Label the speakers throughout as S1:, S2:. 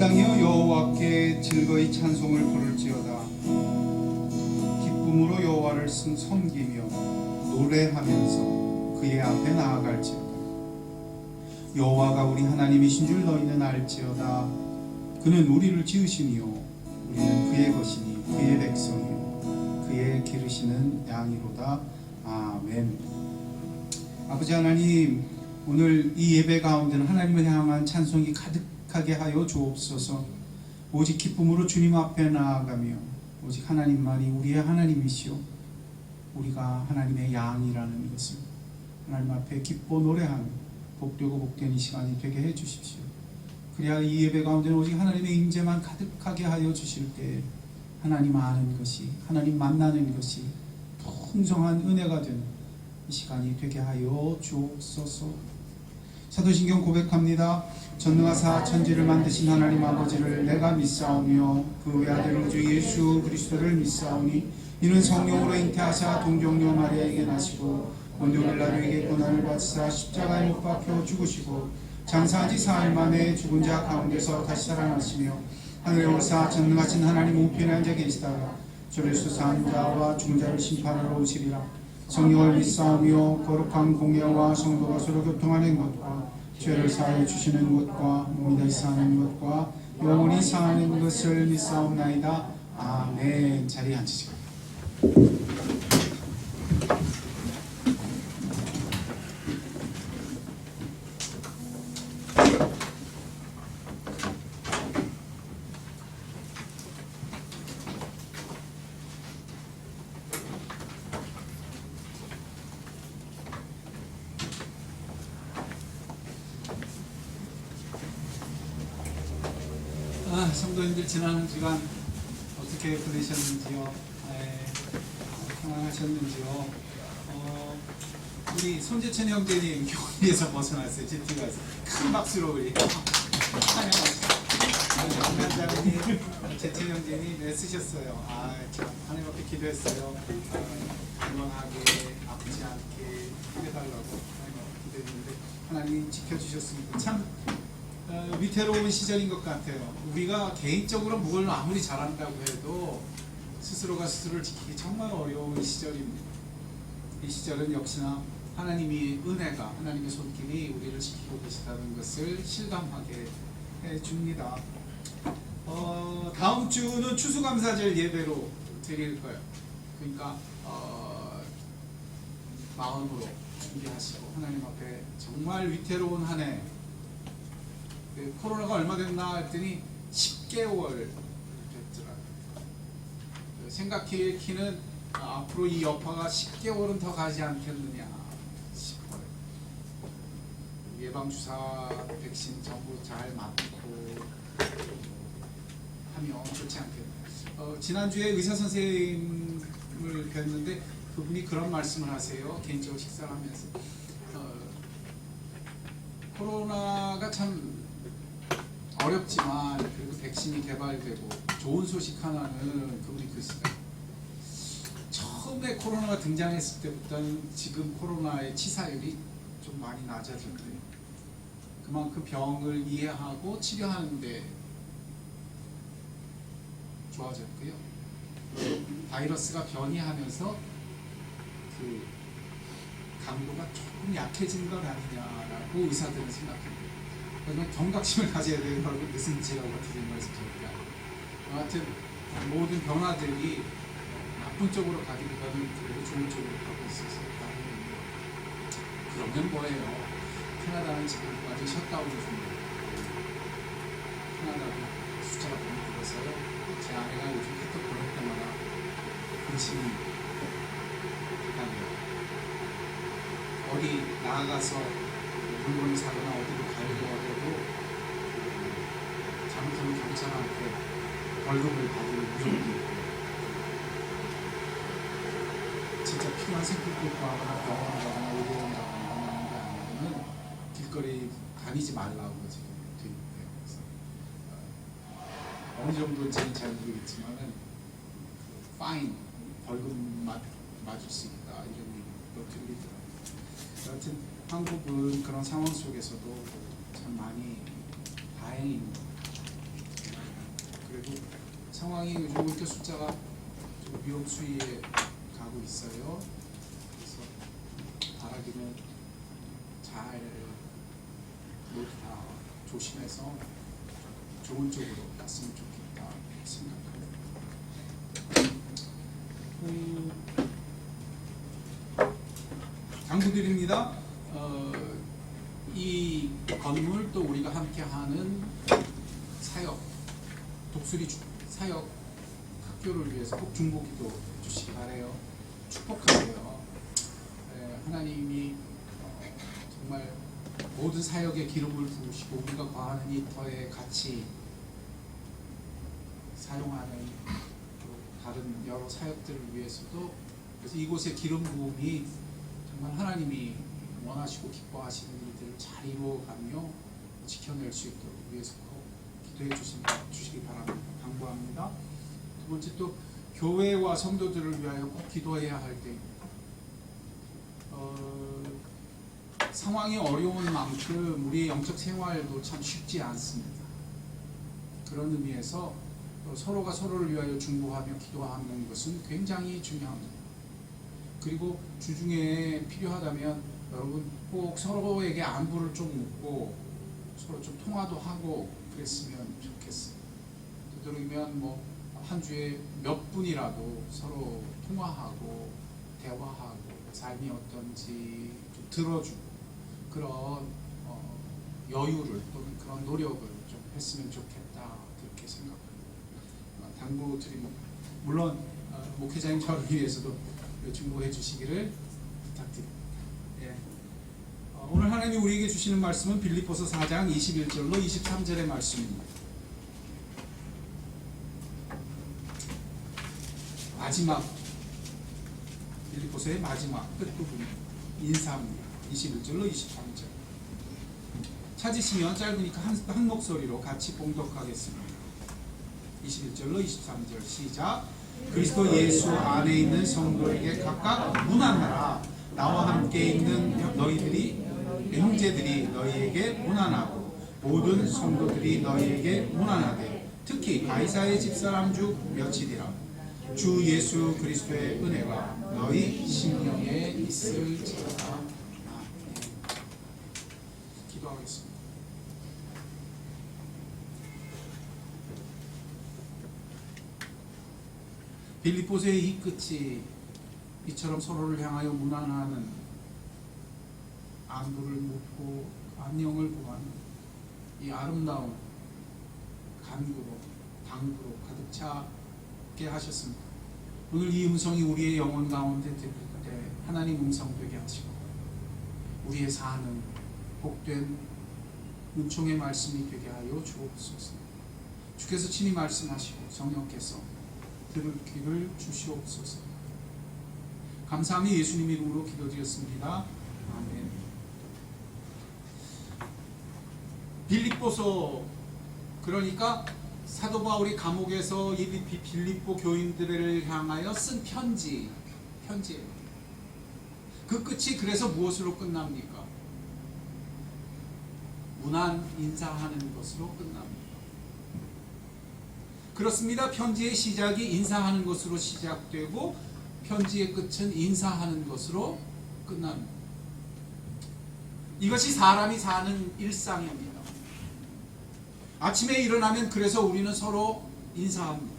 S1: 땅이여 여호와께 즐거이 찬송을 부를지어다. 기쁨으로 여호와를 섬기며 노래하면서 그의 앞에 나아갈지어다. 여호와가 우리 하나님이신 줄 너희는 알지어다. 그는 우리를 지으시니요 우리는 그의 것이니 그의 백성이요 그의 기르시는 양이로다. 아멘. 아버지 하나님, 오늘 이 예배 가운데는 하나님을 향한 찬송이 가득하게 하여 주옵소서. 오직 기쁨으로 주님 앞에 나아가며 오직 하나님만이 우리의 하나님이시오 우리가 하나님의 양이라는 것을 하나님 앞에 기뻐 노래하며 복되고 복된 이 시간이 되게 해 주십시오. 그래야 이 예배 가운데는 오직 하나님의 임재만 가득하게 하여 주실 때 하나님 아는 것이, 하나님 만나는 것이 풍성한 은혜가 되는 이 시간이 되게 하여 주옵소서. 사도신경 고백합니다. 전능하사 천지를 만드신 하나님 아버지를 내가 믿사오며 그 외아들 우주 예수 그리스도를 믿사오니 이는 성령으로 잉태하사 동정녀 마리아에게 나시고 본dio 빌라도에게 고난을 받으사 십자가에 못 박혀 죽으시고 장사한 지 사흘 만에 죽은 자 가운데서 다시 살아나시며 하늘에 오르사 전능하신 하나님 우편에 앉아 계시다가 저를 수사한 자와 죽은 자를 심판하러 오시리라. 성령을 믿사오며 거룩한 공예와 성도가 서로 교통하는 것과 죄를 사하여 주시는 것과 몸이 다시 사는 것과 영원히 사는 것을 믿사옵나이다. 아멘. 자리에 앉으시고. 성도님들 지난 한 주간 어떻게 보내셨는지요? 평안하셨는지요? 우리 손재천 형제님 격리에서 벗어났어요. 제티가서 큰 박수로 우리 장면장님 재천 형제님 애쓰셨어요. 참 하나님 앞에 기도했어요. 건강하게 아프지 않게 해달라고 하나님 앞에 기도했는데 하나님 지켜주셨습니다. 참 위태로운 시절인 것 같아요. 우리가 개인적으로 뭘 아무리 잘한다고 해도 스스로가 스스로를 지키기 정말 어려운 시절입니다. 이 시절은 역시나 하나님의 은혜가, 하나님의 손길이 우리를 지키고 계시다는 것을 실감하게 해줍니다. 다음 주는 추수감사절 예배로 드릴 거예요. 그러니까 마음으로 준비하시고 하나님 앞에 정말 위태로운 한 해, 코로나가 얼마 됐나 했더니 10개월 됐더라고요. 생각해기는 앞으로 이 여파가 10개월은 더 가지 않겠느냐 싶어요. 예방주사 백신 전부 잘 맞고 하면 좋지 않겠나요. 지난주에 의사 선생님을 뵀는데 그분이 그런 말씀을 하세요. 개인적으로 식사를 하면서 코로나가 참 어렵지만 그리고 백신이 개발되고 좋은 소식 하나는 그분이 그랬어요. 처음에 코로나가 등장했을 때부터는 지금 코로나의 치사율이 좀 많이 낮아졌대요. 그만큼 병을 이해하고 치료하는데 좋아졌고요. 바이러스가 변이하면서 그 강도가 조금 약해진 건 아니냐라고 의사들은 생각합니다. 그러면 경각심을 가져야 되는 걸 무슨 지라고 드린 말씀 절대 아니에요. 하여튼 모든 변화들이 나쁜 쪽으로 가기보다는 그래도 좋은 쪽으로 가고 있어서 그러면 뭐예요? 캐나다는 지금 완전 셧다운을 줍니다. 캐나다도 숫자가 너무 늘어서요. 제 아내가 요즘 카톡 보낼 때마다 근심이 있다네요. 어디 나아가서 물건을 사거나 어디로 가려고 하더라도 잘못하면 경찰한테 벌금을 받을 위험이 있고 진짜 필요한 생필 구하거나 병원을 가거나 의료원 가거나 하는 게 아니면은 길거리 다니지 말라고 지금 되어 있대요. 그래서 어느 정도인지는 잘 모르겠지만은 파인 벌금 맞을 수 있다 이런 얘기도 들리더라고요. 여하튼 한국은 그런 상황 속에서도 참 많이 다행입니다.
S2: 상황이 요즘 이렇게 숫자가 좀 위험 수위에 가고 있어요. 그래서 바라기는 잘 모두 다 조심해서 좋은 쪽으로 갔으면 좋겠다 생각합니다. 당부드립니다. 이 건물 또 우리가 함께하는 사역, 독수리 사역 학교를 위해서 꼭 중보기도 주시기 바래요. 축복하세요. 하나님이 정말 모든 사역에 기름을 부으시고 우리가 거하는 이 터에 같이 사용하는 또 다른 여러 사역들을 위해서도, 그래서 이곳의 기름 부음이 정말 하나님이 원하시고 기뻐하시는 일들을 잘 이루어가며 지켜낼 수 있도록 위해서 꼭 기도해 주시기 바랍니다. 당부합니다. 두 번째, 또 교회와 성도들을 위하여 꼭 기도해야 할 때입니다. 상황이 어려운 만큼 우리의 영적 생활도 참 쉽지 않습니다. 그런 의미에서 서로가 서로를 위하여 중보하며 기도하는 것은 굉장히 중요합니다. 그리고 주중에 필요하다면 여러분 꼭 서로에게 안부를 좀 묻고 서로 좀 통화도 하고 그랬으면 좋겠어요. 되도록이면 뭐 한 주에 몇 분이라도 서로 통화하고 대화하고 삶이 어떤지 좀 들어주고 그런 여유를 또는 그런 노력을 좀 했으면 좋겠다, 그렇게 생각합니다. 당부드립니다. 물론 목회자님 저를 위해서도 중보해 주시기를 부탁드립니다. 예. 오늘 하나님이 우리에게 주시는 말씀은 빌립보서 4장 21절로 23절의 말씀입니다. 마지막, 빌립보서의 마지막 끝부분 인사입니다. 21절로 23절 찾으시면 짧으니까 한 목소리로 같이 봉독하겠습니다. 21절로 23절 시작. 그리스도 예수 안에 있는 성도에게 각각 문안하라. 나와 함께 있는 너희들이 형제들이 너희에게 문안하고 모든 성도들이 너희에게 문안하되 특히 가이사의 집사람 중 며칠이라. 주 예수 그리스도의 은혜가 너희 심령에 있을지어다. 기도하겠습니다. 빌립보서의 이 끝이 이처럼 서로를 향하여 문안하는, 안부를 묻고 안녕을 구하는 이 아름다운 간구로, 당부로 가득 차게 하셨습니다. 오늘 이 음성이 우리의 영혼 가운데 들릴 때 하나님 음성 되게 하시고 우리의 사는 복된 은총의 말씀이 되게 하여 주옵소서. 주께서 친히 말씀하시고 성령께서 들을 귀를 주시옵소서. 감사함이 예수님 이름으로 기도드렸습니다. 아멘. 빌립보서, 그러니까 사도 바울이 감옥에서 이 빌립보 교인들을 향하여 쓴 편지예요. 그 끝이 그래서 무엇으로 끝납니까? 문안 인사하는 것으로 끝납니다. 그렇습니다. 편지의 시작이 인사하는 것으로 시작되고 편지의 끝은 인사하는 것으로 끝납니다. 이것이 사람이 사는 일상입니다. 아침에 일어나면 그래서 우리는 서로 인사합니다.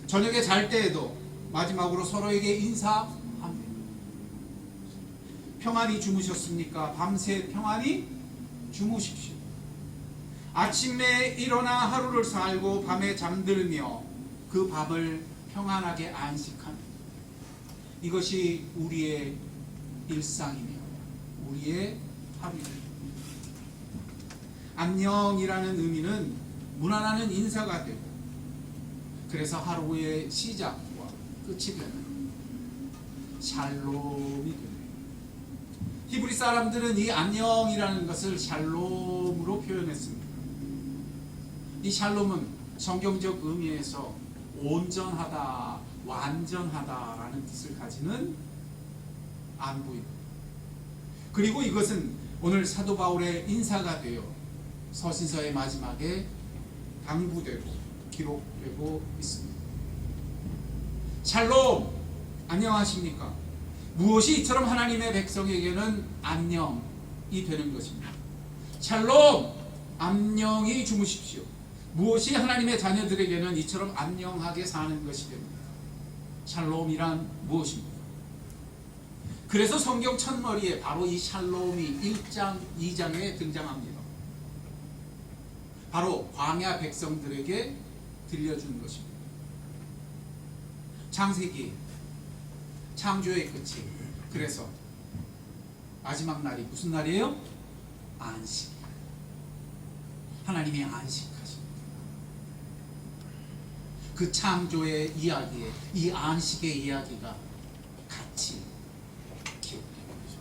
S2: 저녁에 잘 때에도 마지막으로 서로에게 인사합니다. 평안히 주무셨습니까? 밤새 평안히 주무십시오. 아침에 일어나 하루를 살고 밤에 잠들며 그 밤을 평안하게 안식합니다. 이것이 우리의 일상이며 우리의 하루입니다. 안녕이라는 의미는 문안하는 인사가 되고, 그래서 하루의 시작과 끝이 되는 샬롬이 됩니다. 히브리 사람들은 이 안녕이라는 것을 샬롬으로 표현했습니다. 이 샬롬은 성경적 의미에서 온전하다, 완전하다라는 뜻을 가지는 안부입니다. 그리고 이것은 오늘 사도 바울의 인사가 되어 서신서의 마지막에 당부되고 기록되고 있습니다. 샬롬, 안녕하십니까? 무엇이 이처럼 하나님의 백성에게는 안녕이 되는 것입니다. 샬롬, 안녕히 주무십시오. 무엇이 하나님의 자녀들에게는 이처럼 안녕하게 사는 것이 됩니다. 샬롬이란 무엇입니까? 그래서 성경 첫머리에 바로 이 샬롬이 1장, 2장에 등장합니다. 바로 광야 백성들에게 들려준 것입니다. 창세기, 창조의 끝이, 그래서 마지막 날이 무슨 날이에요? 안식. 하나님이 안식하십니다. 그 창조의 이야기에 이 안식의 이야기가 같이 기록되는 거죠.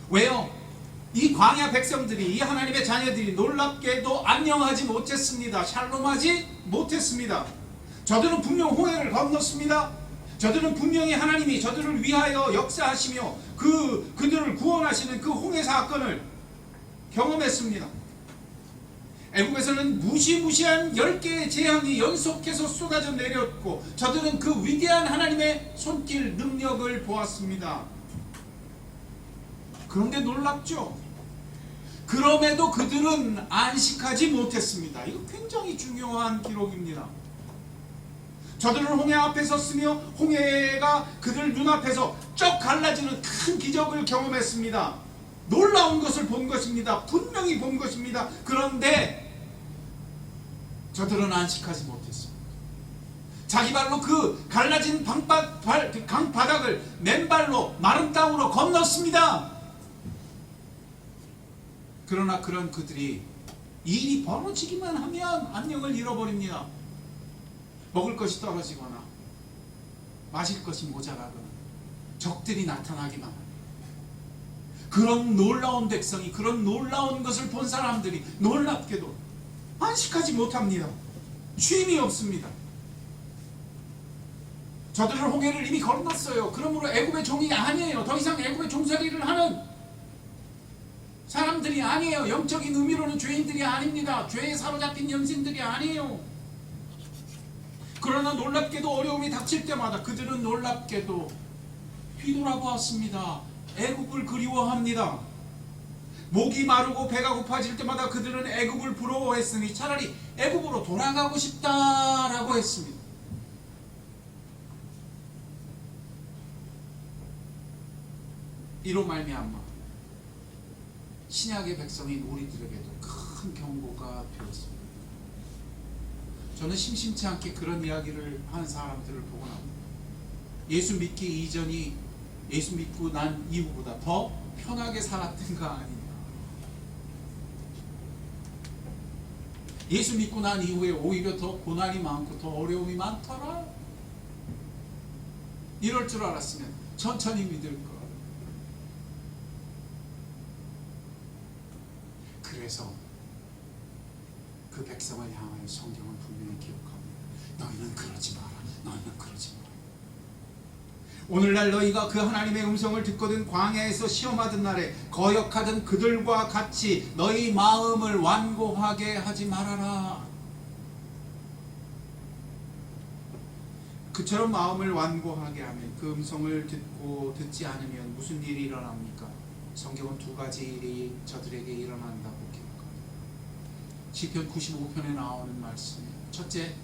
S2: 왜요? 이 광야 백성들이, 이 하나님의 자녀들이 놀랍게도 안녕하지 못했습니다. 샬롬하지 못했습니다. 저들은 분명 홍해를 건넜습니다. 저들은 분명히 하나님이 저들을 위하여 역사하시며 그들을 구원하시는 그 홍해 사건을 경험했습니다. 애국에서는 무시무시한 10개의 재앙이 연속해서 쏟아져 내렸고 저들은 그 위대한 하나님의 손길 능력을 보았습니다. 그런데 놀랍죠? 그럼에도 그들은 안식하지 못했습니다. 이거 굉장히 중요한 기록입니다. 저들은 홍해 앞에 섰으며 홍해가 그들 눈앞에서 쩍 갈라지는 큰 기적을 경험했습니다. 놀라운 것을 본 것입니다. 분명히 본 것입니다. 그런데 저들은 안식하지 못했습니다. 자기 발로 그 갈라진 강바닥을 맨발로 마른 땅으로 건넜습니다. 그러나 그런 그들이 일이 벌어지기만 하면 안녕을 잃어버립니다. 먹을 것이 떨어지거나 마실 것이 모자라거나 적들이 나타나기만 합니다. 그런 놀라운 백성이, 그런 놀라운 것을 본 사람들이 놀랍게도 안식하지 못합니다. 쉼이 없습니다. 저들은 홍해를 이미 건넜어요. 그러므로 애굽의 종이 아니에요. 더 이상 애굽의 종살이를 하는 사람들이 아니에요. 영적인 의미로는 죄인들이 아닙니다. 죄에 사로잡힌 연신들이 아니에요. 그러나 놀랍게도 어려움이 닥칠 때마다 그들은 놀랍게도 뒤돌아보았습니다. 애굽을 그리워합니다. 목이 마르고 배가 고파질 때마다 그들은 애굽을 부러워했으니 차라리 애굽으로 돌아가고 싶다라고 했습니다. 이로 말미암아 신약의 백성인 우리들에게도 큰 경고가 되었습니다. 저는 심심치 않게 그런 이야기를 하는 사람들을 보고 나옵니다. 예수 믿기 이전이 예수 믿고 난 이후보다 더 편하게 살았던가 아니냐. 예수 믿고 난 이후에 오히려 더 고난이 많고 더 어려움이 많더라. 이럴 줄 알았으면 천천히 믿을 것. 그래서 그 백성을 향하여 성경은 분명히 기록합니다. 너희는 그러지 마라. 너희는 그러지 마라. 오늘날 너희가 그 하나님의 음성을 듣거든 광야에서 시험하던 날에 거역하던 그들과 같이 너희 마음을 완고하게 하지 말아라. 그처럼 마음을 완고하게 하면 그 음성을 듣지 않으면 무슨 일이 일어납니까? 성경은 두 가지 일이 저들에게 일어난다고 기록합니다. 시편 95편에 나오는 말씀이에요. 첫째,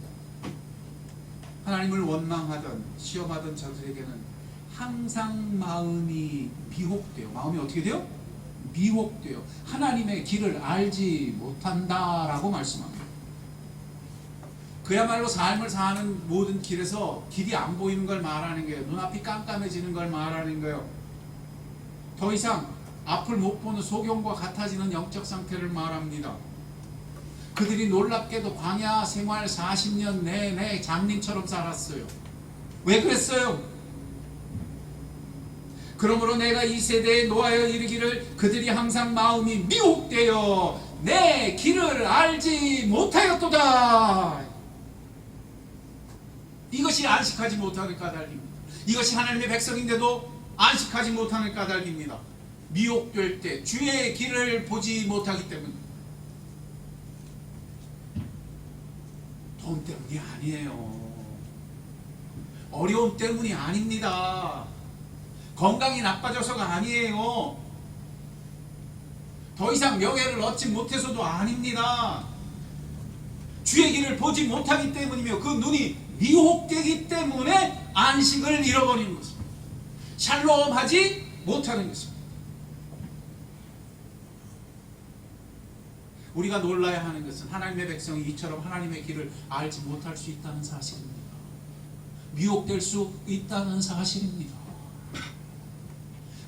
S2: 하나님을 원망하던 시험하던 저들에게는 항상 마음이 미혹돼요. 마음이 어떻게 돼요? 미혹돼요. 하나님의 길을 알지 못한다라고 말씀합니다. 그야말로 삶을 사는 모든 길에서 길이 안 보이는 걸 말하는 거예요. 눈앞이 깜깜해지는 걸 말하는 거예요. 더 이상 앞을 못 보는 소경과 같아지는 영적 상태를 말합니다. 그들이 놀랍게도 광야 생활 40년 내내 장님처럼 살았어요. 왜 그랬어요? 그러므로 내가 이 세대에 노하여 이르기를 그들이 항상 마음이 미혹되어 내 길을 알지 못하였도다. 이것이 안식하지 못하는 까닭입니다. 이것이 하나님의 백성인데도 안식하지 못하는 까닭입니다. 미혹될 때 주의 길을 보지 못하기 때문에. 돈 때문이 아니에요. 어려움 때문이 아닙니다. 건강이 나빠져서가 아니에요. 더 이상 명예를 얻지 못해서도 아닙니다. 주의 길을 보지 못하기 때문이며 그 눈이 미혹되기 때문에 안식을 잃어버리는 것입니다. 샬롬하지 못하는 것입니다. 우리가 놀라야 하는 것은 하나님의 백성이 이처럼 하나님의 길을 알지 못할 수 있다는 사실입니다. 미혹될 수 있다는 사실입니다.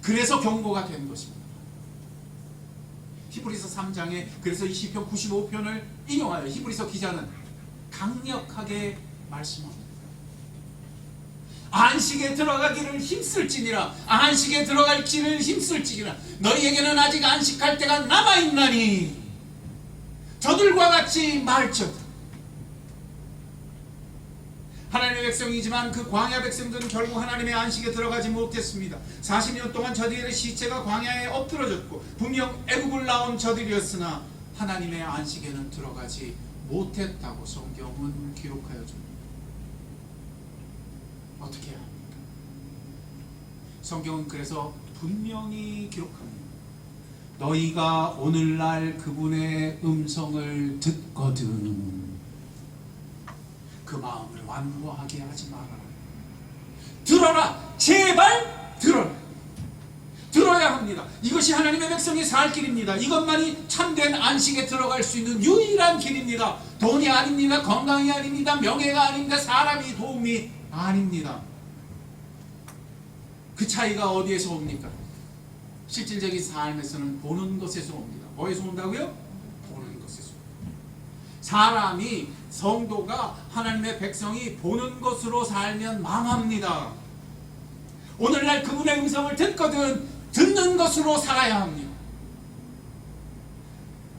S2: 그래서 경고가 된 것입니다. 히브리서 3장에 그래서 이 시편 95편을 인용하여 히브리서 기자는 강력하게 말씀합니다. 안식에 들어가기를 힘쓸지니라. 안식에 들어갈 길을 힘쓸지니라. 너희에게는 아직 안식할 때가 남아있나니 저들과 같이 말지어다. 하나님의 백성이지만 그 광야 백성들은 결국 하나님의 안식에 들어가지 못했습니다. 40년 동안 저들의 시체가 광야에 엎드러졌고 분명 애굽을 나온 저들이었으나 하나님의 안식에는 들어가지 못했다고 성경은 기록하여 줍니다. 어떻게 해야 합니까? 성경은 그래서 분명히 기록합니다. 너희가 오늘날 그분의 음성을 듣거든 그 마음을 완고하게 하지 말아라. 들어라. 제발 들어라. 들어야 합니다. 이것이 하나님의 백성이 살 길입니다. 이것만이 참된 안식에 들어갈 수 있는 유일한 길입니다. 돈이 아닙니다. 건강이 아닙니다. 명예가 아닙니다. 사람이 도움이 아닙니다. 그 차이가 어디에서 옵니까? 실질적인 삶에서는 보는 것에서 옵니다. 뭐에서 온다고요? 보는 것에서. 사람이 성도가 하나님의 백성이 보는 것으로 살면 망합니다. 오늘날 그분의 음성을 듣거든 듣는 것으로 살아야 합니다.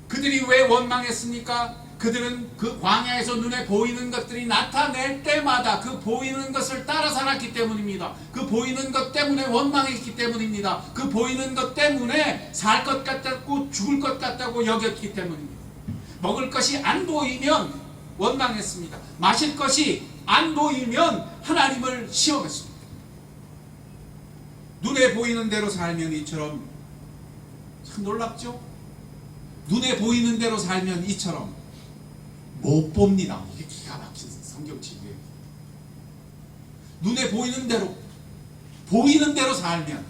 S2: 그들이 왜 원망했습니까? 그들은 그 광야에서 눈에 보이는 것들이 나타낼 때마다 그 보이는 것을 따라 살았기 때문입니다. 그 보이는 것 때문에 원망했기 때문입니다. 그 보이는 것 때문에 살 것 같았고 죽을 것 같다고 여겼기 때문입니다. 먹을 것이 안 보이면 원망했습니다. 마실 것이 안 보이면 하나님을 시험했습니다. 눈에 보이는 대로 살면 이처럼 참 놀랍죠? 눈에 보이는 대로 살면 이처럼 못 봅니다. 이게 기가 막힌 성경책이에요. 눈에 보이는 대로 살면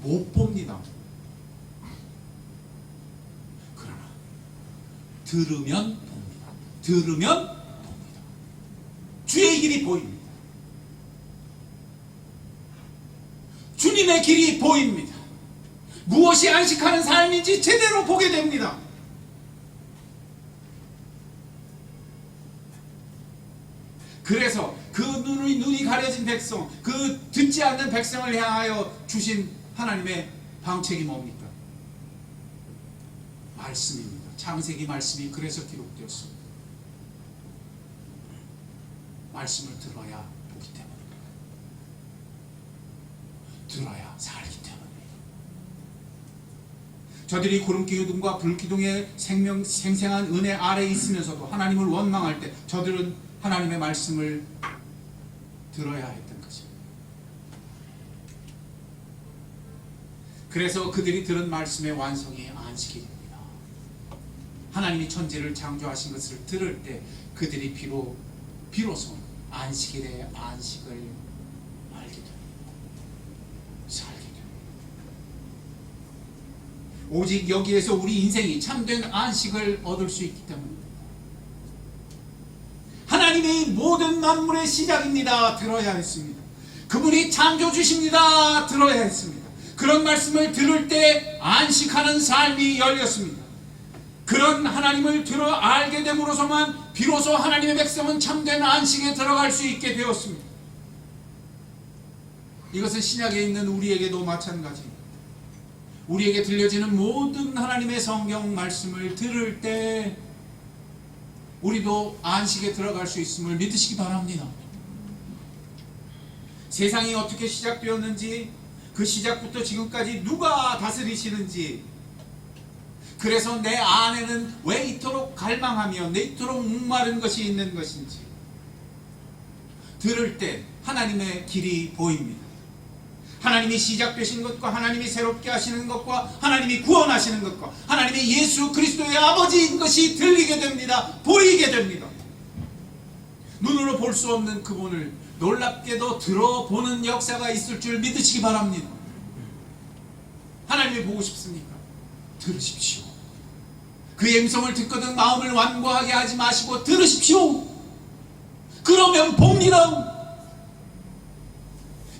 S2: 못 봅니다. 그러나 들으면 봅니다. 들으면 봅니다. 주의 길이 보입니다. 주님의 길이 보입니다. 무엇이 안식하는 삶인지 제대로 보게 됩니다. 그래서 그 눈이 가려진 백성, 그 듣지 않는 백성을 향하여 주신 하나님의 방책이 뭡니까? 말씀입니다. 창세기 말씀이 그래서 기록되었습니다. 말씀을 들어야 보기 때문입니다. 들어야 살기 때문입니다. 저들이 구름기둥과 불기둥의 생생한 은혜 아래에 있으면서도 하나님을 원망할 때 저들은 하나님의 말씀을 들어야 했던 것입니다. 그래서 그들이 들은 말씀의 완성이 안식일입니다. 하나님이 천지를 창조하신 것을 들을 때 그들이 비로소 안식일의 안식을 알게 됩니다. 살게 됩니다. 오직 여기에서 우리 인생이 참된 안식을 얻을 수 있기 때문입니다. 하나님이 모든 만물의 시작입니다. 들어야 했습니다. 그분이 창조주십니다. 들어야 했습니다. 그런 말씀을 들을 때 안식하는 삶이 열렸습니다. 그런 하나님을 들어 알게 됨으로써만 비로소 하나님의 백성은 참된 안식에 들어갈 수 있게 되었습니다. 이것은 신약에 있는 우리에게도 마찬가지입니다. 우리에게 들려지는 모든 하나님의 성경 말씀을 들을 때 우리도 안식에 들어갈 수 있음을 믿으시기 바랍니다. 세상이 어떻게 시작되었는지, 그 시작부터 지금까지 누가 다스리시는지, 그 그래서 내 안에는 왜 이토록 갈망하며 내 이토록 목마른 것이 있는 것인지 들을 때 하나님의 길이 보입니다. 하나님이 시작되신 것과 하나님이 새롭게 하시는 것과 하나님이 구원하시는 것과 하나님의 예수 그리스도의 아버지인 것이 들리게 됩니다. 보이게 됩니다. 눈으로 볼 수 없는 그분을 놀랍게도 들어보는 역사가 있을 줄 믿으시기 바랍니다. 하나님이 보고 싶습니까? 들으십시오. 그의 음성을 듣거든 마음을 완고하게 하지 마시고 들으십시오. 그러면 봅니다.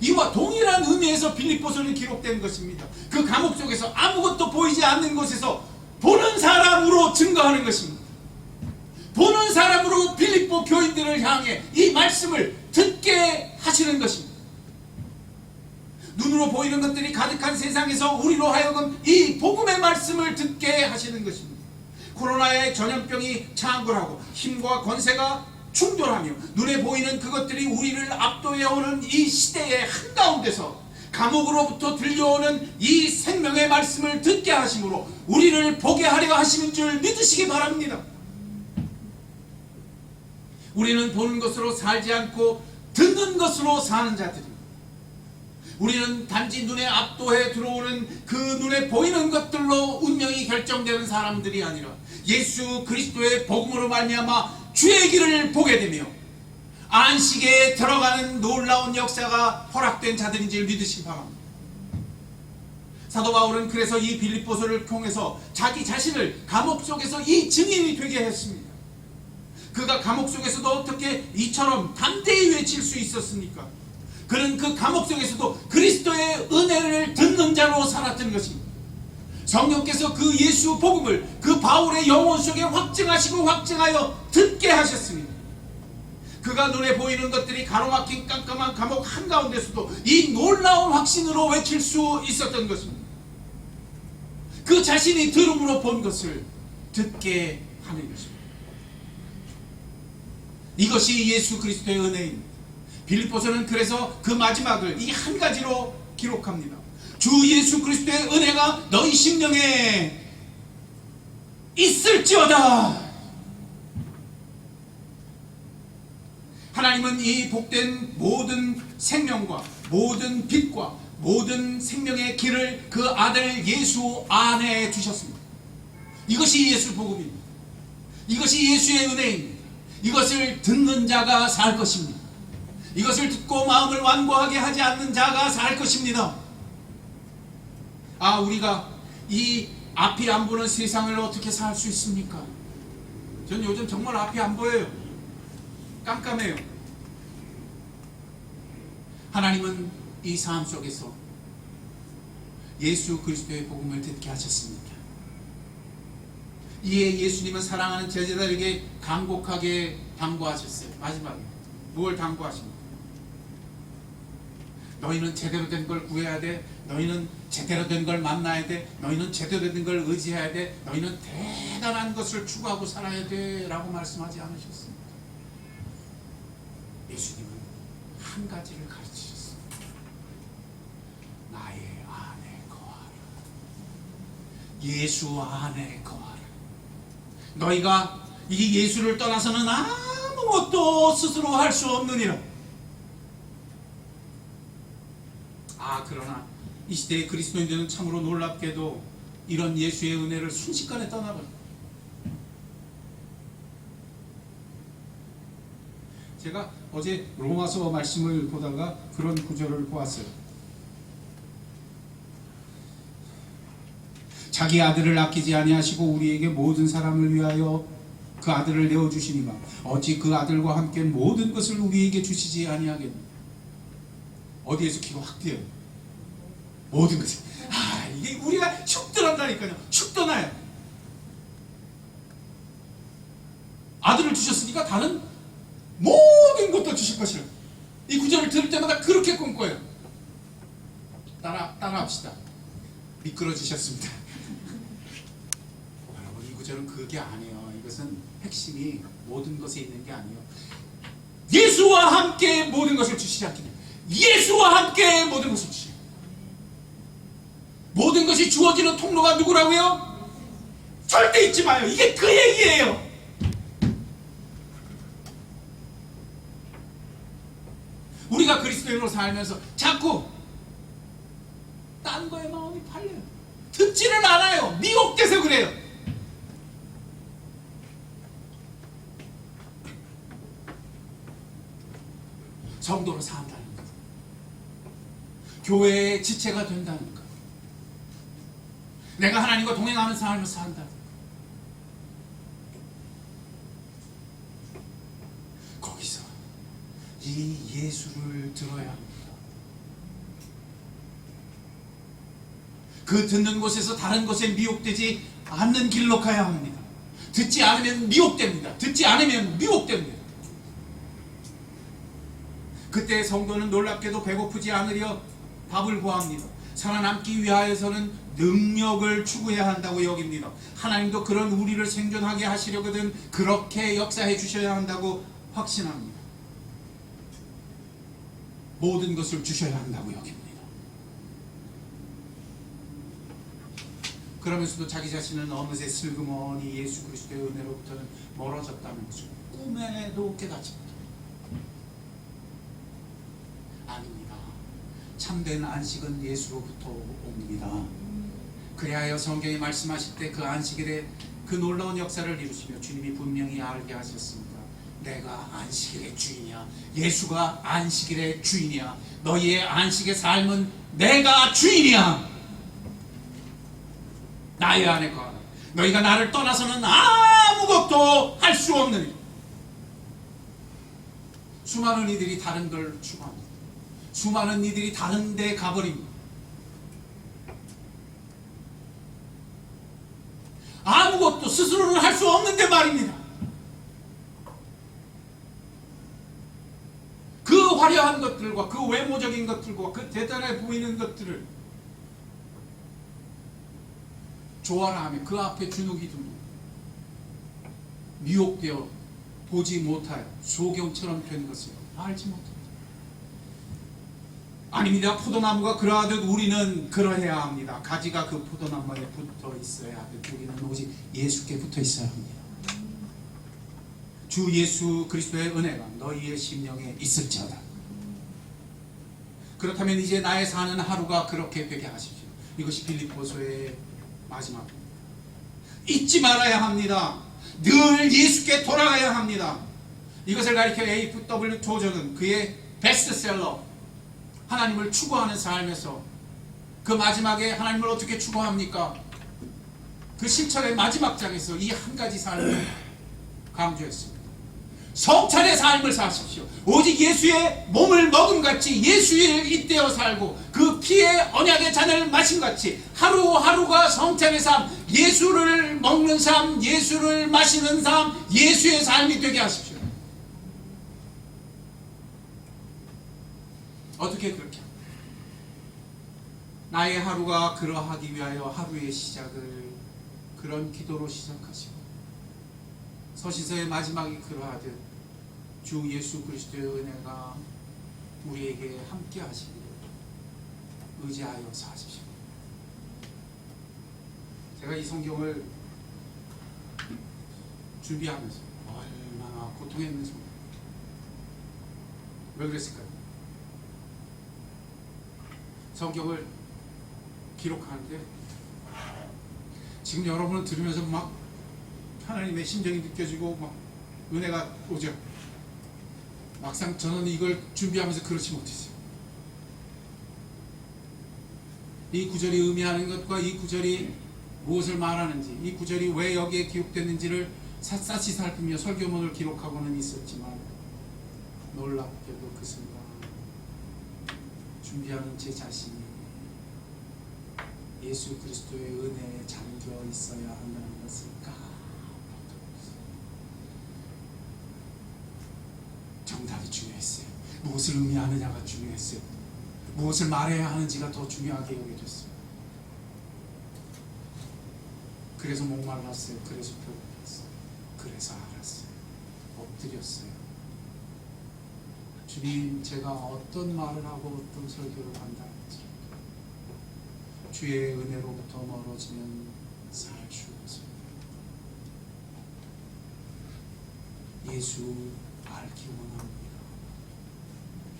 S2: 이와 동일한 의미에서 빌립보서는 기록된 것입니다. 그 감옥 속에서 아무것도 보이지 않는 곳에서 보는 사람으로 증거하는 것입니다. 보는 사람으로 빌립보 교인들을 향해 이 말씀을 듣게 하시는 것입니다. 눈으로 보이는 것들이 가득한 세상에서 우리로 하여금 이 복음의 말씀을 듣게 하시는 것입니다. 코로나의 전염병이 창궐하고 힘과 권세가 충돌하며 눈에 보이는 그것들이 우리를 압도해오는 이 시대의 한가운데서 감옥으로부터 들려오는 이 생명의 말씀을 듣게 하심으로 우리를 보게 하려 하시는 줄 믿으시기 바랍니다. 우리는 보는 것으로 살지 않고 듣는 것으로 사는 자들입니다. 우리는 단지 눈에 압도해 들어오는 그 눈에 보이는 것들로 운명이 결정되는 사람들이 아니라 예수 그리스도의 복음으로 말미암아 주의 길을 보게 되며 안식에 들어가는 놀라운 역사가 허락된 자들인 줄 믿으시기 바랍니다. 사도 바울은 그래서 이 빌립보서를 통해서 자기 자신을 감옥 속에서 이 증인이 되게 했습니다. 그가 감옥 속에서도 어떻게 이처럼 담대히 외칠 수 있었습니까? 그는 그 감옥 속에서도 그리스도의 은혜를 듣는 자로 살았던 것입니다. 성령께서 그 예수 복음을 그 바울의 영혼 속에 확증하시고 확증하여 듣게 하셨습니다. 그가 눈에 보이는 것들이 가로막힌 깜깜한 감옥 한가운데서도 이 놀라운 확신으로 외칠 수 있었던 것입니다. 그 자신이 들음으로 본 것을 듣게 하는 것입니다. 이것이 예수 그리스도의 은혜입니다. 빌립보서는 그래서 그 마지막을 이 한 가지로 기록합니다. 주 예수 그리스도의 은혜가 너희 심령에 있을지어다. 하나님은 이 복된 모든 생명과 모든 빛과 모든 생명의 길을 그 아들 예수 안에 두셨습니다. 이것이 예수 복음입니다. 이것이 예수의 은혜입니다. 이것을 듣는 자가 살 것입니다. 이것을 듣고 마음을 완고하게 하지 않는 자가 살 것입니다. 우리가 이 앞이 안 보는 세상을 어떻게 살 수 있습니까? 전 요즘 정말 앞이 안 보여요. 깜깜해요. 하나님은 이 삶 속에서 예수 그리스도의 복음을 듣게 하셨습니다. 이에 예수님은 사랑하는 제자들에게 간곡하게 당부하셨어요. 마지막에 무엇을 당부하십니까? 너희는 제대로 된 걸 구해야 돼. 너희는 제대로 된 걸 만나야 돼. 너희는 제대로 된 걸 의지해야 돼. 너희는 대단한 것을 추구하고 살아야 돼 라고 말씀하지 않으셨습니까? 예수님은 한 가지를 가르치셨습니다. 나의 안에 거하라. 예수 안에 거하라. 너희가 이 예수를 떠나서는 아무것도 스스로 할 수 없느니라. 그러나 이 시대의 그리스도인들은 참으로 놀랍게도 이런 예수의 은혜를 순식간에 떠나버립니다. 제가 어제 로마서 말씀을 보다가 그런 구절을 보았어요. 자기 아들을 아끼지 아니하시고 우리에게 모든 사람을 위하여 그 아들을 내어주시니가 어찌 그 아들과 함께 모든 것을 우리에게 주시지 아니하겠느냐. 어디에서 기가 확 뛰어요. 모든 것을. 이게 우리가 축 떠난다니까요. 축 떠나요. 아들을 주셨으니까 다른 모든 것도 주실 것이라. 이 구절을 들을 때마다 그렇게 꿈꿔요. 따라합시다. 미끄러지셨습니다. 여러분, 이 구절은 그게 아니에요. 이것은 핵심이 모든 것에 있는 게 아니에요. 예수와 함께 모든 것을 주시지 않겠냐. 예수와 함께 모든 것을 주시죠. 모든 것이 주어지는 통로가 누구라고요? 절대 잊지 마요. 이게 그 얘기예요. 우리가 그리스도인으로 살면서 자꾸 딴 거에 마음이 팔려요. 듣지는 않아요. 미혹돼서 그래요. 성도로 산다는 것, 교회의 지체가 된다는 것, 내가 하나님과 동행하는 삶을 산다는 것, 거기서 이 예수를 들어야 합니다. 그 듣는 곳에서 다른 곳에 미혹되지 않는 길로 가야 합니다. 듣지 않으면 미혹됩니다. 듣지 않으면 미혹됩니다. 그때 성도는 놀랍게도 배고프지 않으려 밥을 구합니다. 살아남기 위하여서는 능력을 추구해야 한다고 여깁니다. 하나님도 그런 우리를 생존하게 하시려거든 그렇게 역사해 주셔야 한다고 확신합니다. 모든 것을 주셔야 한다고 여깁니다. 그러면서도 자기 자신은 어느새 슬그머니 예수 그리스도의 은혜로부터는 멀어졌다는 것을 꿈에도 깨닫지 못합니다. 아닙니다. 참된 안식은 예수로부터 옵니다. 그리하여 성경이 말씀하실 때 그 안식일에 그 놀라운 역사를 이루시며 주님이 분명히 알게 하셨습니다. 내가 안식일의 주인이야. 예수가 안식일의 주인이야. 너희의 안식의 삶은 내가 주인이야. 나의 안에 거하라. 너희가 나를 떠나서는 아무것도 할 수 없느니. 수많은 이들이 다른 걸 추구합니다. 수많은 이들이 다른 데 가버립니다. 아무것도 스스로는 할 수 없는데 말입니다. 그 화려한 것들과 그 외모적인 것들과 그 대단해 보이는 것들을 좋아라 하며 그 앞에 주눅이 듭니다. 미혹되어 보지 못하여 소경처럼 된 것을 알지 못합니다. 아닙니다. 포도나무가 그러하듯 우리는 그러해야 합니다. 가지가 그 포도나무에 붙어 있어야 하듯 우리는 오직 예수께 붙어 있어야 합니다. 주 예수 그리스도의 은혜가 너희의 심령에 있을지어다. 그렇다면 이제 나의 사는 하루가 그렇게 되게 하십시오. 이것이 빌립보서의 마지막입니다. 잊지 말아야 합니다. 늘 예수께 돌아가야 합니다. 이것을 가리켜 A.W. 토저는 그의 베스트셀러 하나님을 추구하는 삶에서 그 마지막에 하나님을 어떻게 추구합니까? 그 실천의 마지막 장에서 이 한 가지 삶을 강조했습니다. 성찬의 삶을 사십시오. 오직 예수의 몸을 먹음같이 예수를 잇대어 살고 그 피의 언약의 잔을 마심같이 하루하루가 성찬의 삶, 예수를 먹는 삶, 예수를 마시는 삶, 예수의 삶이 되게 하십시오. 어떻게 그렇게 합니까? 나의 하루가 그러하기 위하여 하루의 시작을 그런 기도로 시작하시고 서신서의 마지막이 그러하듯 주 예수 그리스도의 은혜가 우리에게 함께 하시기를 의지하여 사십시오. 제가 이 성경을 준비하면서 얼마나 고통했는지 왜 그랬을까요? 성경을 기록하는데 지금 여러분은 들으면서 막 하나님의 심정이 느껴지고 막 은혜가 오죠. 막상 저는 이걸 준비하면서 그렇지 못했어요. 이 구절이 의미하는 것과 이 구절이 무엇을 말하는지, 이 구절이 왜 여기에 기록됐는지를 샅샅이 살피며 설교문을 기록하고는 있었지만 놀랍게도 그 순간 준비하는 제 자신이 예수 그리스도의 은혜에 잠겨 있어야 한다는 것을 정답이 중요했어요. 무엇을 의미하느냐가 중요했어요. 무엇을 말해야 하는지가 더 중요하게 여겨졌어요. 그래서 목말랐어요. 그래서 배고팠어요. 그래서 알았어요. 엎드렸어요. 주님, 제가 어떤 말을 하고 어떤 설교를 한다 할지라도 주의 은혜로부터 멀어지면 살 수 없습니다. 예수 알기 원합니다.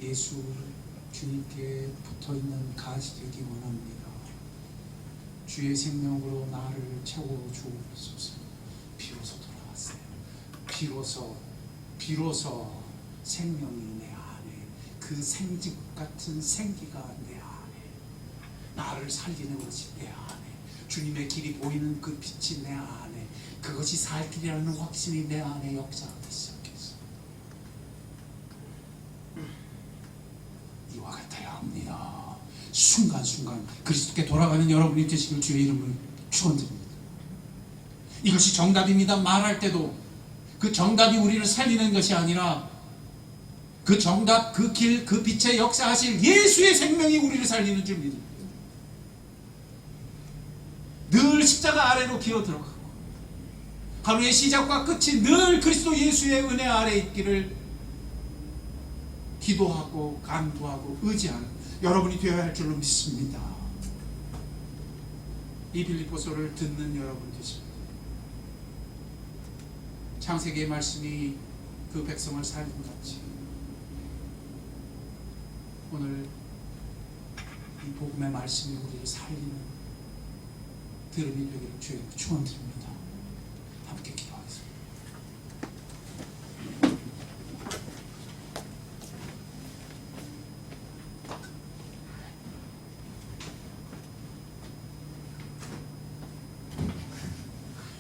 S2: 예수 주님께 붙어있는 가지 되기 원합니다. 주의 생명으로 나를 채워 주옵소서. 비로소 돌아왔어요. 비로소 생명이 내 안에, 그 생집 같은 생기가 내 안에, 나를 살리는 것이 내 안에, 주님의 길이 보이는 그 빛이 내 안에, 그것이 살 길이라는 확신이 내 안에 역사하기 시작했어. 이와 같아야 합니다. 순간순간 그리스도께 돌아가는 여러분이 되시길 주의 이름으로 축원드립니다. 이것이 정답입니다. 말할 때도 그 정답이 우리를 살리는 것이 아니라 그 정답, 그 길, 그 빛의 역사하실 예수의 생명이 우리를 살리는 줄 믿습니다. 늘 십자가 아래로 기어 들어가고 하루의 시작과 끝이 늘 그리스도 예수의 은혜 아래 있기를 기도하고 간구하고 의지하는 여러분이 되어야 할 줄로 믿습니다. 이 빌립보서를 듣는 여러분 되십니다. 창세기의 말씀이 그 백성을 살린 같이 오늘 이 복음의 말씀이 우리를 살리는 들음이 되기를 주의 축원드립니다. 함께 기도하겠습니다.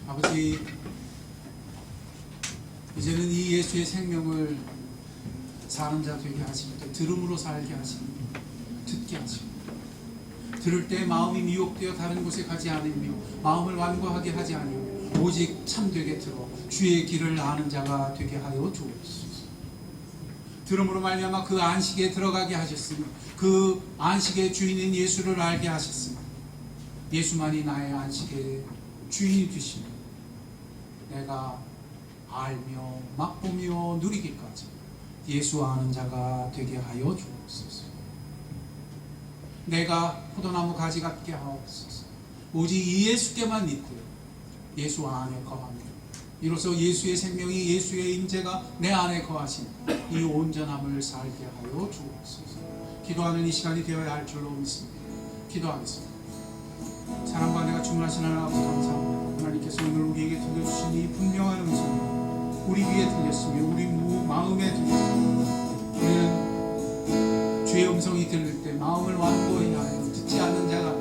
S2: 아버지, 이제는 이 예수의 생명을 사는 자 되게 하시고 들음으로 살게 하시고 듣게 하시고 들을 때 마음이 미혹되어 다른 곳에 가지 않으며 마음을 완고하게 하지 아니하며 오직 참되게 들어 주의 길을 아는 자가 되게 하여 주옵소서. 들음으로 말미암아 그 안식에 들어가게 하셨으며 그 안식의 주인인 예수를 알게 하셨으며 예수만이 나의 안식의 주인이 되시며 내가 알며 맛보며 누리기까지 예수 아는 자가 되게 하여 주옵소서. 내가 포도나무 가지 같게 하옵소서. 오직 이 예수께만 믿고요, 예수 안에 거하며 이로써 예수의 생명이, 예수의 임재가 내 안에 거하신 이 온전함을 살게 하여 주옵소서. 기도하는 이 시간이 되어야 할 줄로 믿습니다. 기도하겠습니다. 사랑과 내가 주문하신 하나님 아버지 감사합니다. 하나님께서 오늘 우리에게 들려주신 이 분명한 음성이 우리 위에 들렸으며 우리 마음에 들렸으며 우리는 주의 음성이 들릴 때 마음을 완고히 하여 듣지 않는 자가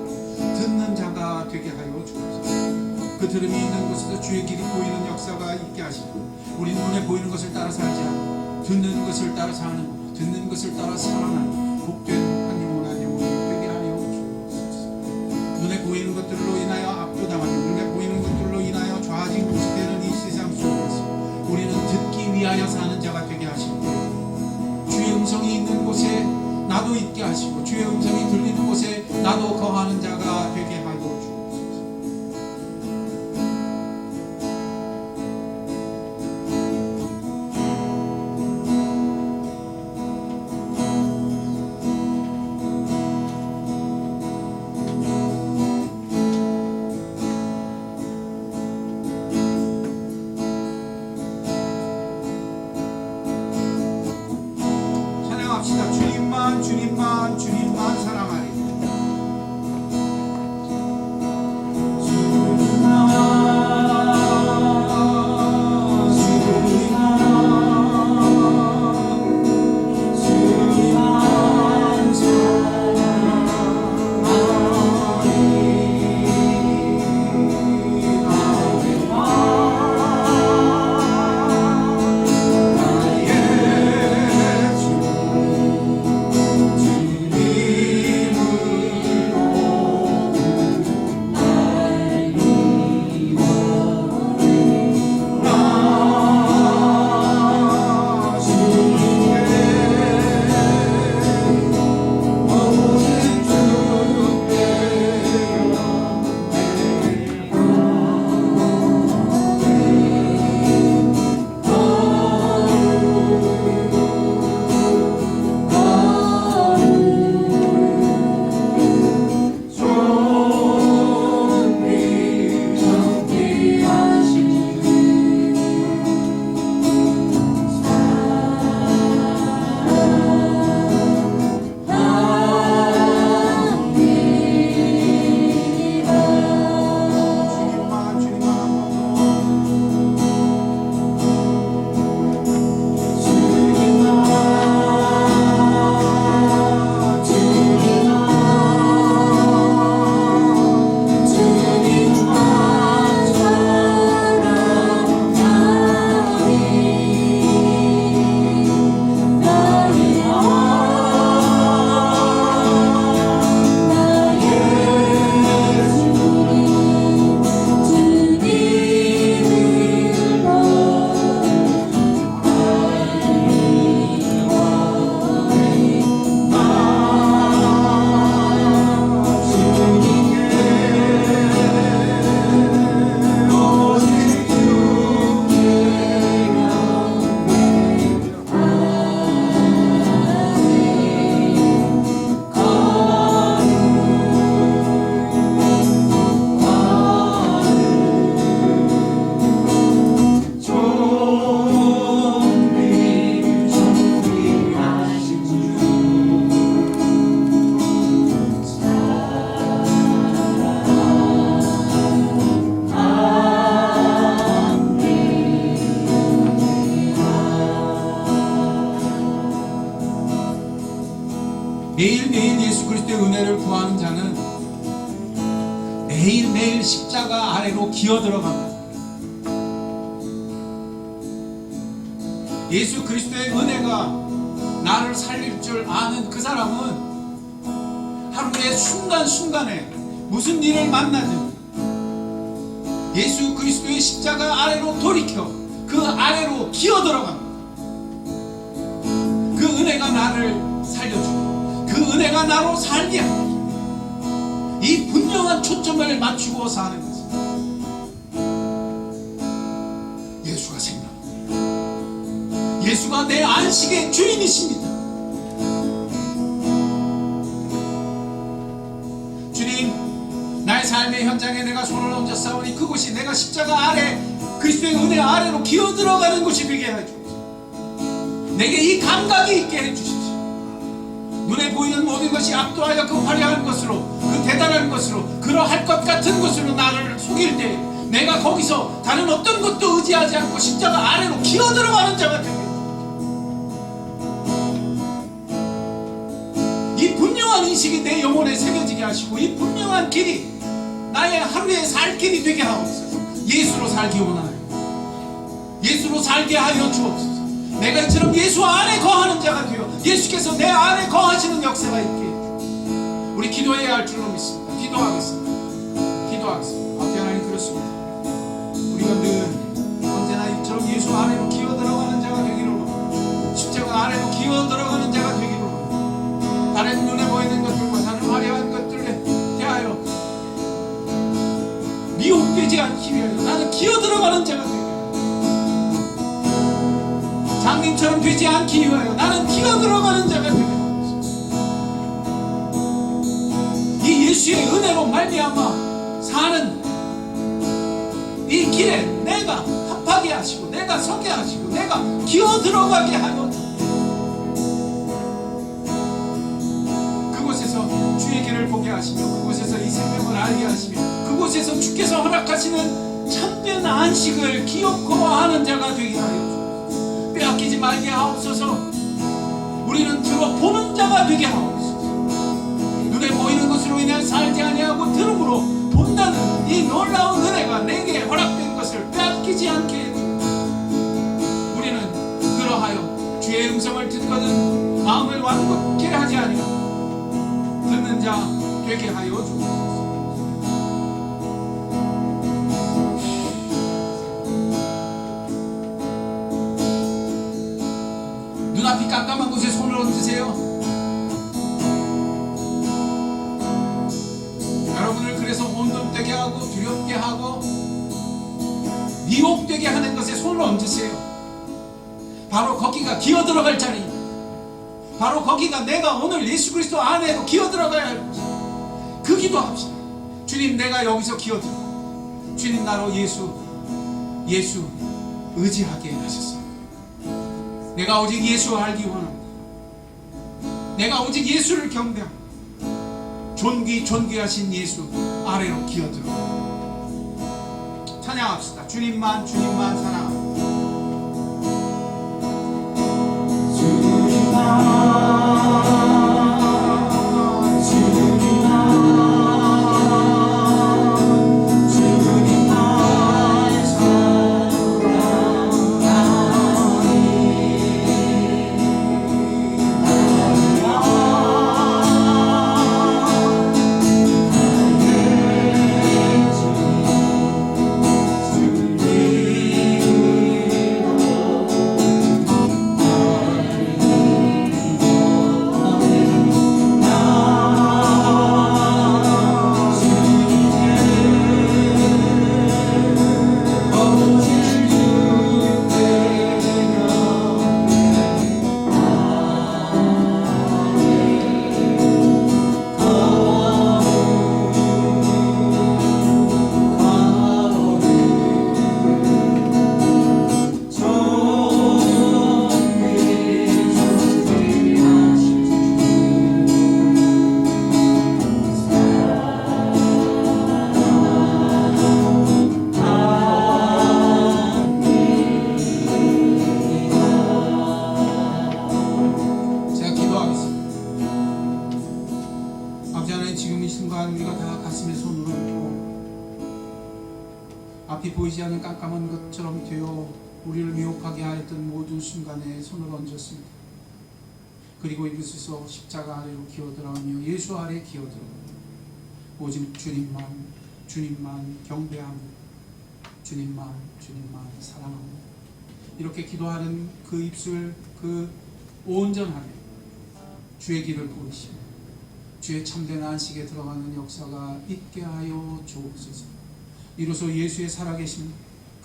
S2: 듣는 자가 되게 하여 주옵소서. 그 들음이 있는 곳에서 주의 길이 보이는 역사가 있게 하시고 우리 눈에 보이는 것을 따라 살지 않고 듣는 것을 따라 사는, 듣는 것을 따라 살아나는 복된 한 영혼 한 영혼이 되게 하여 주옵소서. 눈에 보이는 것들로 인하여 압도당하며 눈에 보이는 것들로 인하여 좌지우지되는 이 세상 속에서 우리는 듣기 위하여 사는 자가 되게 하시고 주의 음성이 있는 곳에 나도 있게 하시고 주의 음성이 들리는 곳에 나도 거하는 자가 되게 하여 주옵소서. 찬양합시다. 주님만 주님만 주님만 사랑하리. 매일매일 예수 그리스도의 은혜를 구하는 자는 매일매일 십자가 아래로 기어들어갑니다. 예수 그리스도의 은혜가 나를 살릴 줄 아는 그 사람은 하루의 순간순간에 무슨 일을 만나든 예수 그리스도의 십자가 아래로 돌이켜 그 아래로 기어들어갑니다. 그 은혜가 나를 살려주고 그 은혜가 나로 살게 하고 이 분명한 초점을 맞추고 사는 것입니다. 예수가 생각합니다. 예수가 내 안식의 주인이십니다. 주님, 나의 삶의 현장에 내가 손을 얹어 싸우니 그곳이 내가 십자가 아래 그리스도의 은혜 아래로 기어들어가는 곳이 되게 해주십시오. 내게 이 감각이 있게 해주십시오. 눈에 보이는 모든 것이 압도하여 그 화려한 것으로, 그 대단한 것으로, 그러할 것 같은 것으로 나를 속일 때 내가 거기서 다른 어떤 것도 의지하지 않고 십자가 아래로 기어들어가는 자가 되게 해주십시오. 이 분명한 인식이 내 영혼에 새겨지게 하시고 이 분명한 길이 나의 하루의 살 길이 되게 하옵소서. 예수로 살기 원하나요? 예수로 살게 하여 주옵소서. 내가 이처럼 예수 안에 거하는 자가 되어 예수께서 내 안에 거하시는 역사가 있게 해주옵소서. 우리 기도해야 할 줄로 믿습니다. 기도하겠습니다. 아버지 하나님, 그렇습니다. 우리가 늘 언제나 이처럼 예수 안에로 기어들어가는 자가 되기를 원합니다. 십자가 안에로 기어들어가는 자가 되기를 원합니다. 다른 눈에 보이는 것들과 다른 화려한 것들에 대하여 미혹되지 않기 위하여 나는 기어들어가는 자가 되기를, 장님처럼 되지 않기 위하여 나는 기어들어가는 자가 되기를, 이 예수의 은혜로 말미암아 사는 이 길에 내가 합하게 하시고 내가 서게 하시고 내가 기어들어가게 하여 그곳에서 주의 길을 보게 하시며 그곳에서 이 생명을 알게 하시며 그곳에서 주께서 허락하시는 참된 안식을 기억하는 자가 되게 하여 주옵소서. 빼앗기지 말게 하옵소서. 우리는 들어보는 자가 되게 하옵소서. 눈에 보이는 것으로 인해 살지 아니하고 들음으로 본다는 이 놀라운 은혜가 내게 허락된 것을 빼앗기지 않게 해주옵소서. 우리는 그러하여 주의 음성을 듣거든 마음을 완곡케 하지 아니하고 듣는 자 되게 하여 주옵소서. 눈앞이 깜깜한 곳에 손을 얹으세요. 여러분을 그래서 혼돈되게 하고 두렵게 하고 미혹되게 하는 것에 손을 얹으세요. 바로 거기가 기어들어갈 자리, 바로 거기가 내가 오늘 예수 그리스도 안에로 기어들어가야 할 곳. 그 기도합시다. 주님, 내가 여기서 기어들어 주님 나로 예수 의지하게 하셨습니다. 내가 오직 예수 알기 원합니다. 내가 오직 예수를 경배합니다. 존귀하신 예수 아래로 기어들어 찬양합시다. 주님만 사랑합니다. 보이지 않는 깜깜한 것처럼 되어 우리를 미혹하게 하였던 모든 순간에 손을 얹었습니다. 그리고 이곳에서 십자가 아래로 기어들어가며 예수 아래 기어들어 오직 주님만 경배하며 주님만 사랑하며 이렇게 기도하는 그 입술 그 온전함에 주의 길을 보이시며 주의 참된 안식에 들어가는 역사가 있게 하여 주옵소서. 이로써 예수의 살아계신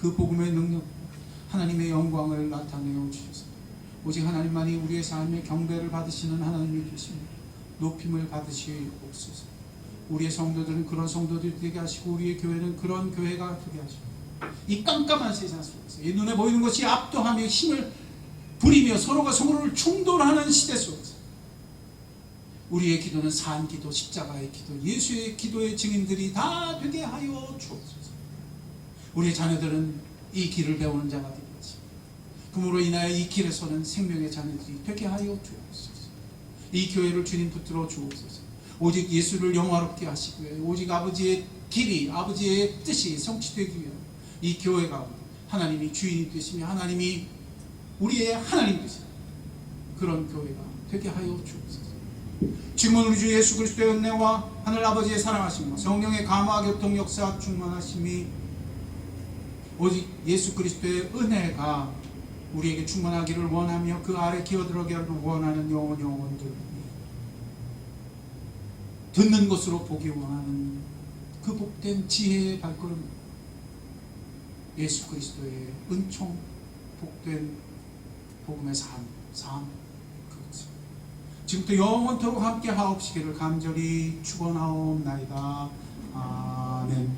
S2: 그 복음의 능력 하나님의 영광을 나타내어 주셔서 오직 하나님만이 우리의 삶의 경배를 받으시는 하나님이 계십니다. 높임을 받으시옵소서. 우리의 성도들은 그런 성도들이 되게 하시고 우리의 교회는 그런 교회가 되게 하시고 이 깜깜한 세상 속에서 이 눈에 보이는 것이 압도하며 힘을 부리며 서로가 서로를 충돌하는 시대 속에서 우리의 기도는 산기도 십자가의 기도 예수의 기도의 증인들이 다 되게 하여 주옵소서. 우리의 자녀들은 이 길을 배우는 자가 되게 하시고 그므로 인하여 이 길에서는 생명의 자녀들이 되게 하여 주옵소서. 이 교회를 주님 붙들어 주옵소서. 오직 예수를 영화롭게 하시고요. 오직 아버지의 길이 아버지의 뜻이 성취되기 위해 이 교회가 하나님이 주인이 되시며 하나님이 우리의 하나님 되시는 그런 교회가 되게 하여 주옵소서. 지금은 우리 주 예수 그리스도의 은혜와 하늘 아버지의 사랑하심과 성령의 감화 교통 역사 충만하심이 오직 예수 그리스도의 은혜가 우리에게 충만하기를 원하며 그 아래 기어들어가기를 원하는 영혼들 듣는 것으로 보기 원하는 그 복된 지혜의 발걸음 예수 그리스도의 은총 복된 복음의 삶 그것을 지금부터 영원토록 함께 하옵시기를 간절히 축원하옵나이다. 아멘.